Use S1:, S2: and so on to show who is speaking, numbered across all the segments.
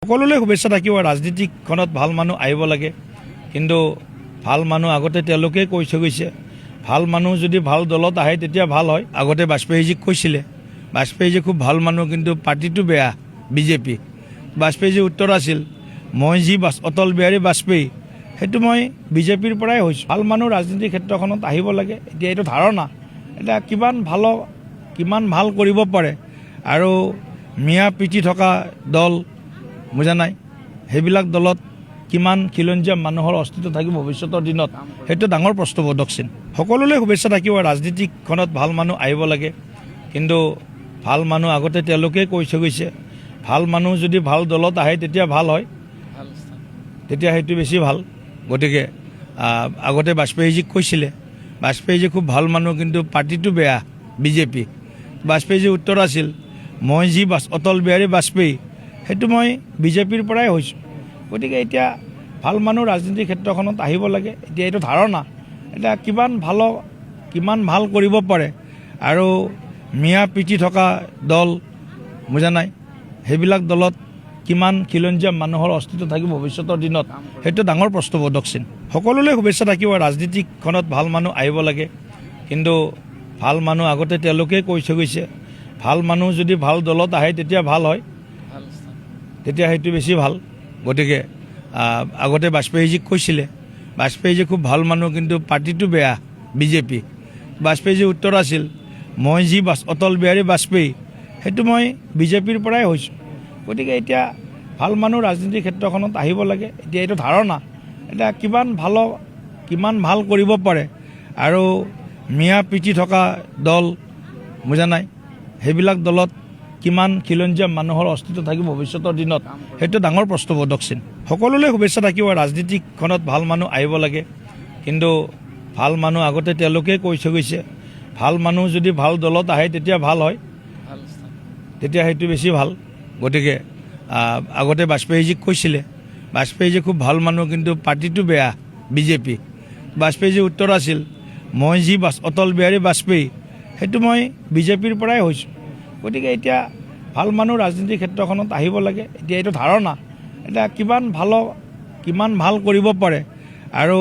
S1: সকলোলৈ শুভেচ্ছা থাকিব। ৰাজনীতিখনত ভাল মানুহ আহিব লাগে, কিন্তু ভাল মানুহ আগতে তেওঁলোকে কৈ থৈ গৈছে। ভাল মানুহ যদি ভাল দলত আহে তেতিয়া ভাল হয়। আগতে বাজপেয়ীজীক কৈছিলে, বাজপেয়ীজী খুব ভাল মানুহ, কিন্তু পাৰ্টিটো বেয়া বিজেপি। বাজপেয়ীজীৰ উত্তৰ আছিল, মই যি অটল বিহাৰী বাজপেয়ী, সেইটো মই বিজেপিৰ পৰাই হৈছোঁ। ভাল মানুহ ৰাজনীতিৰ ক্ষেত্ৰখনত আহিব লাগে। এতিয়া এইটো ধাৰণা, এতিয়া কিমান ভাল কৰিব পাৰে, আৰু মিয়া প্ৰীতি থকা দল বুজা নাই, সেইবিলাক দলত কিমান খিলঞ্জীয়া মানুহৰ অস্তিত্ব থাকিব ভৱিষ্যতৰ দিনত, সেইটো ডাঙৰ প্ৰশ্নবোধক চিন। সকলোলৈ শুভেচ্ছা থাকিব। ৰাজনীতিখনত ভাল মানুহ আহিব লাগে, কিন্তু ভাল মানুহ আগতে তেওঁলোকে কৈ থৈ গৈছে। ভাল মানুহ যদি ভাল দলত আহে তেতিয়া ভাল হয়, তেতিয়া সেইটো বেছি ভাল। গতিকে আগতে বাজপেয়ীজীক কৈছিলে, বাজপেয়ীজী খুব ভাল মানুহ, কিন্তু পাৰ্টিটো বেয়া বিজেপি। বাজপেয়ীজীৰ উত্তৰ আছিল, মই যি অটল বিহাৰী বাজপেয়ী, সেইটো মই বিজেপিৰ পৰাই হৈছোঁ। গতিকে এতিয়া ভাল মানুহ ৰাজনীতিৰ ক্ষেত্ৰখনত আহিব লাগে। এতিয়া এইটো ধাৰণা, এতিয়া কিমান ভাল কৰিব পাৰে, আৰু মিয়া প্ৰীতি থকা দল বুজা নাই, সেইবিলাক দলত কিমান খিলঞ্জীয়া মানুহৰ অস্তিত্ব থাকিব ভৱিষ্যতৰ দিনত, সেইটো ডাঙৰ প্ৰশ্নবোধক চিন। সকলোলৈ শুভেচ্ছা থাকিব। ৰাজনীতিখনত ভাল মানুহ আহিব লাগে, কিন্তু ভাল মানুহ আগতে তেওঁলোকে কৈ থৈ গৈছে। ভাল মানুহ যদি ভাল দলত আহে তেতিয়া ভাল হয়, তেতিয়া সেইটো বেছি ভাল। গতিকে আগতে বাজপেয়ীজীক কৈছিলে, বাজপেয়ীজী খুব ভাল মানুহ, কিন্তু পাৰ্টিটো বেয়া বিজেপি। বাজপেয়ীজীৰ উত্তৰ আছিল, মই যি অটল বিহাৰী বাজপেয়ী, সেইটো মই বিজেপিৰ পৰাই হৈছোঁ। গতিকে এতিয়া ভাল মানুহ ৰাজনীতিৰ ক্ষেত্ৰখনত আহিব লাগে। এতিয়া এইটো ধাৰণা, এতিয়া কিমান ভাল কৰিব পাৰে, আৰু মিয়া প্ৰীতি থকা দল বুজা নাই, সেইবিলাক দলত কিমান খিলঞ্জীয়া মানুহৰ অস্তিত্ব থাকিব ভৱিষ্যতৰ দিনত, সেইটো ডাঙৰ প্ৰশ্নবোধক চিন। সকলোলৈ শুভেচ্ছা থাকিব। ৰাজনীতিখনত ভাল মানুহ আহিব লাগে, কিন্তু ভাল মানুহ আগতে তেওঁলোকে কৈ থৈ গৈছে। ভাল মানুহ যদি ভাল দলত আহে তেতিয়া ভাল হয়, তেতিয়া সেইটো বেছি ভাল। গতিকে আগতে বাজপেয়ীজীক কৈছিলে, বাজপেয়ীজী খুব ভাল মানুহ, কিন্তু পাৰ্টিটো বেয়া বিজেপি। বাজপেয়ীজীৰ উত্তৰ আছিল, মই যি অটল বিহাৰী বাজপেয়ী, সেইটো মই বিজেপিৰ পৰাই হৈছোঁ। গতিকে এতিয়া ভাল মানুহ ৰাজনীতিৰ ক্ষেত্ৰখনত আহিব লাগে। এতিয়া এইটো ধাৰণা, এতিয়া কিমান ভাল কৰিব পাৰে, আৰু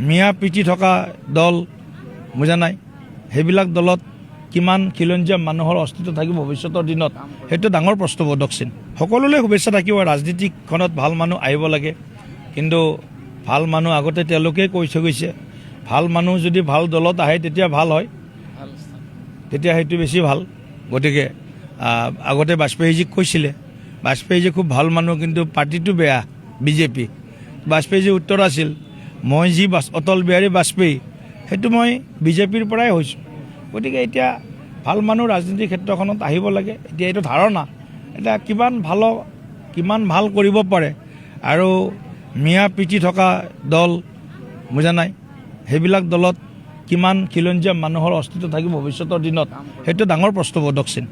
S1: মিয়া প্ৰীতি থকা দল বুজা নাই, সেইবিলাক দলত কিমান খিলঞ্জীয়া মানুহৰ অস্তিত্ব থাকিব ভৱিষ্যতৰ দিনত, সেইটো ডাঙৰ প্ৰশ্নবোধক চিন। সকলোলৈ শুভেচ্ছা থাকিব। ৰাজনীতিখনত ভাল মানুহ আহিব লাগে, কিন্তু ভাল মানুহ আগতে তেওঁলোকে কৈ থৈ গৈছে। ভাল মানুহ যদি ভাল দলত আহে তেতিয়া ভাল হয়, তেতিয়া সেইটো বেছি ভাল। গতিকে আগতে বাজপেয়ীজীক কৈছিলে, বাজপেয়ীজী খুব ভাল মানুহ, কিন্তু পাৰ্টিটো বেয়া বিজেপি। বাজপেয়ীজীৰ উত্তৰ আছিল, মই যি অটল বিহাৰী বাজপেয়ী, সেইটো মই বিজেপিৰ পৰাই হৈছোঁ। গতিকে এতিয়া ভাল মানুহ ৰাজনীতিৰ ক্ষেত্ৰখনত আহিব লাগে। এতিয়া এইটো ধাৰণা, এতিয়া কিমান ভাল কৰিব পাৰে, আৰু মিয়া প্ৰীতি থকা দল বুজা নাই, সেইবিলাক দলত কিমান খিলঞ্জীয়া মানুহৰ অস্তিত্ব থাকিব ভৱিষ্যতৰ দিনত, সেইটো ডাঙৰ প্ৰশ্নবোধক চিন।